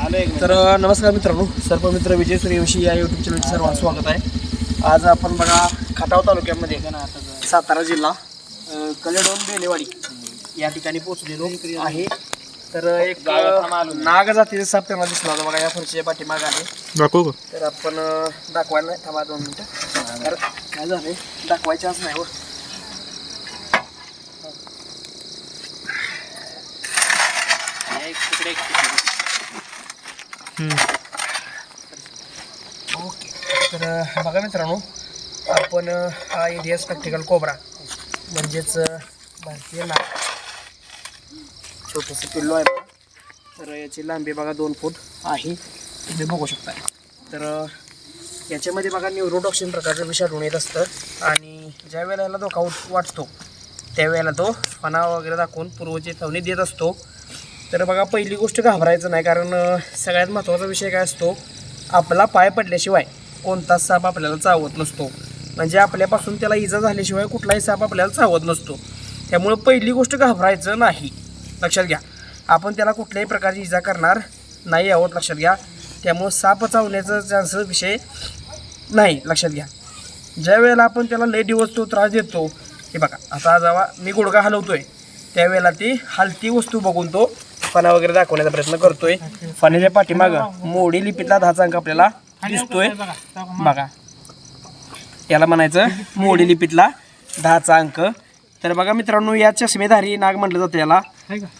तर नमस्कार मित्रांनो, सर्पमित्र विजय सूर्यवंशी या यूट्यूब चॅनलचे सर्वांचं स्वागत आहे। आज आपण बघा खटाव तालुक्यामध्ये सातारा जिल्हा कलेडोन बेलेवाडी या ठिकाणी पोहोचलेलो आहे। तर एक नाग जातीचा साप त्यांना दिसला होता बघा, या फरशीच्या पाठीमागे आहे। दाखवू का? तर आपण दाखवायला नाही, थांबा 2 मिनिटं। तर काय झालंय दाखवायच्याच नाही हो। ओके, तर बघा मित्रांनो, आपण हा इंडिया स्पेक्टिकल कोब्रा म्हणजेच भारतीय नाग छोटंसं पिल्लू आहे बघा। तर याची लांबी बघा 2 फूट आहे, तुम्ही बघू शकता। तर याच्यामध्ये बघा न्यूरोटॉक्सिन प्रकारचं विष आढळून येत असतं आणि ज्या वेळेला याला धोका वाटतो त्यावेळेला तो फणा वगैरे दाखवून पूर्वचेतावणी देत असतो। तर बघा पहिली गोष्ट घाबरायचं नाही, कारण सगळ्यात महत्त्वाचा विषय काय असतो, आपला पाय पडल्याशिवाय कोणताच साप आपल्याला चावत नसतो। म्हणजे आपल्यापासून त्याला इजा झाल्याशिवाय कुठलाही साप आपल्याला चावत नसतो। त्यामुळे पहिली गोष्ट घाबरायचं नाही, लक्षात घ्या। आपण त्याला कुठल्याही प्रकारची इजा करणार नाही आहोत, लक्षात घ्या। त्यामुळे साप चावण्याचा चान्स विषय नाही, लक्षात घ्या। ज्या वेळेला आपण त्याला लय दिवस तो त्रास देतो, हे बघा आता जेव्हा मी गुडघा हलवतोय त्यावेळेला ती हलती वस्तू बघून तो फणा वगैरे दाखवण्याचा प्रयत्न करतोय। फण्याच्या पाठीमागं मोडी लिपीतला 10चा अंक आपल्याला दिसतोय बघा, याला म्हणायचं मोडी लिपीतला 10चा अंक। तर बघा मित्रांनो, या चष्मेधारी नाग म्हटलं जातं याला,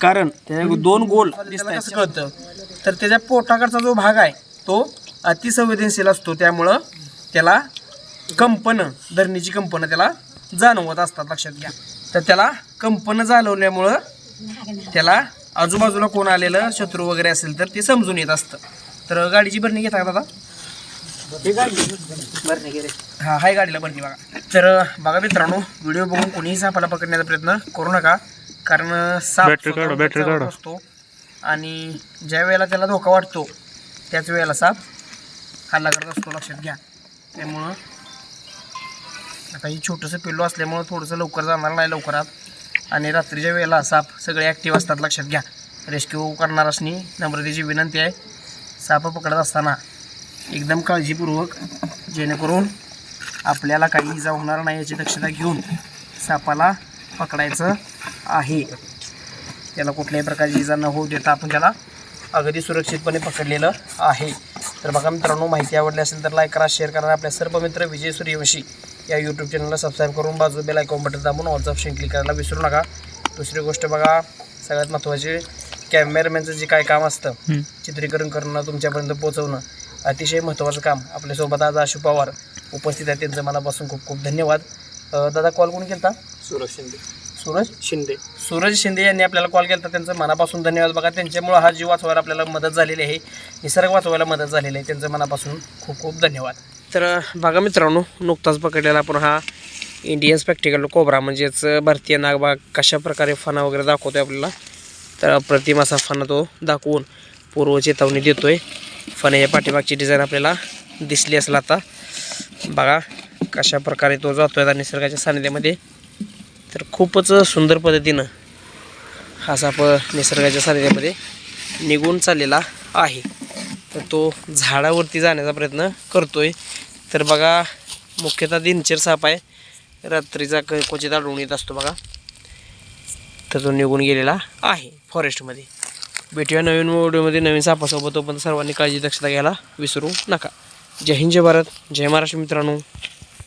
कारण त्याच्या 2 गोल दिसतात कळतं। तर त्याच्या पोटाकडचा जो भाग आहे तो अतिसंवेदनशील असतो, त्यामुळं त्याला कंपनं, धरणीची कंपनं त्याला जाणवत असतात, लक्षात घ्या। तर त्याला कंपनं जाणवल्यामुळं त्याला आजूबाजूला कोण आलेलं शत्रू वगैरे असेल तर ते समजून येत असतं। तर गाडीची भरणी घेता का दादा? हां, हाय गाडीला भरणी बघा। तर बघा मित्रांनो, व्हिडिओ बघून कोणीही सापाला पकडण्याचा प्रयत्न करू नका, कारण साप असतो आणि ज्या वेळेला त्याला धोका वाटतो त्याच वेळेला साप हल्ला करत असतो, लक्षात घ्या। त्यामुळं आता ही छोटंसं पिल्लू असल्यामुळं थोडंसं लवकर जाणार नाही लवकरात, आणि रात्रीच्या वेळेला साप सगळे ॲक्टिव्ह असतात, लक्षात घ्या। रेस्क्यू करणाऱ्यांनी नम्रतेची विनंती आहे, साप पकडत असताना एकदम काळजीपूर्वक, जेणेकरून आपल्याला काही इजा होणार नाही याची दक्षता घेऊन सापाला पकडायचं आहे। त्याला कुठल्याही प्रकारची इजा न होऊ देता आपण त्याला अगदी सुरक्षितपणे पकडलेलं आहे। तर बघा मित्रांनो, माहिती आवडली असेल तर लाईक करा, शेअर करा। आपल्या सर्व मित्र विजय सूर्यवंशी या यूट्यूब चॅनलला सबस्क्राईब करून बाजू बेल आयकॉन बटन दाबून ऑलचं ऑप्शन क्लिक करायला विसरू नका। दुसरी गोष्ट बघा, सगळ्यात महत्त्वाचे, कॅमेरामॅनचं जे काय काम असतं, चित्रीकरण करणं, तुमच्यापर्यंत पोहोचवणं, अतिशय महत्त्वाचं काम। आपल्यासोबत आज आशू पवार उपस्थित आहे, त्यांचं मनापासून खूप खूप धन्यवाद। दादा, कॉल कोणी केला? सूरज शिंदे यांनी आपल्याला कॉल केला, त्यांचं मनापासून धन्यवाद। बघा, त्यांच्यामुळे हा जीव वाचवायला आपल्याला मदत झालेली आहे, निसर्ग वाचवायला मदत झालेली आहे, त्यांचं मनापासून खूप खूप धन्यवाद। तर बघा मित्रांनो, नुकताच पकडलेला आपण हा इंडियन स्पेक्टिकल कोब्रा म्हणजेच भारतीय नाग बघा कशा प्रकारे फणा वगैरे दाखवतोय आपल्याला। तर अप्रतिम असा फणा तो दाखवून पूर्व चेतावणी देतोय। फण्याच्या पाठीमागची डिझाईन आपल्याला दिसली असेल आता बघा, कशा प्रकारे तो जातोय आता निसर्गाच्या सानिध्यामध्ये। तर खूपच सुंदर पद्धतीनं हा साप निसर्गाच्या सानिध्यामध्ये निघून चाललेला आहे। तर तो झाडावरती जाण्याचा प्रयत्न करतोय। तर बघा, मुख्यतः दिनचर साप आहे, रात्रीचा क्वचित आढळून येत असतो बघा। तर तो निघून गेलेला आहे फॉरेस्टमध्ये। भेटूया नवीन व्हिडिओमध्ये नवीन सापासोबत, तोपर्यंत सर्वांनी काळजी दक्षता घ्यायला विसरू नका। जय हिंद, जय भारत, जय महाराष्ट्र मित्रांनो।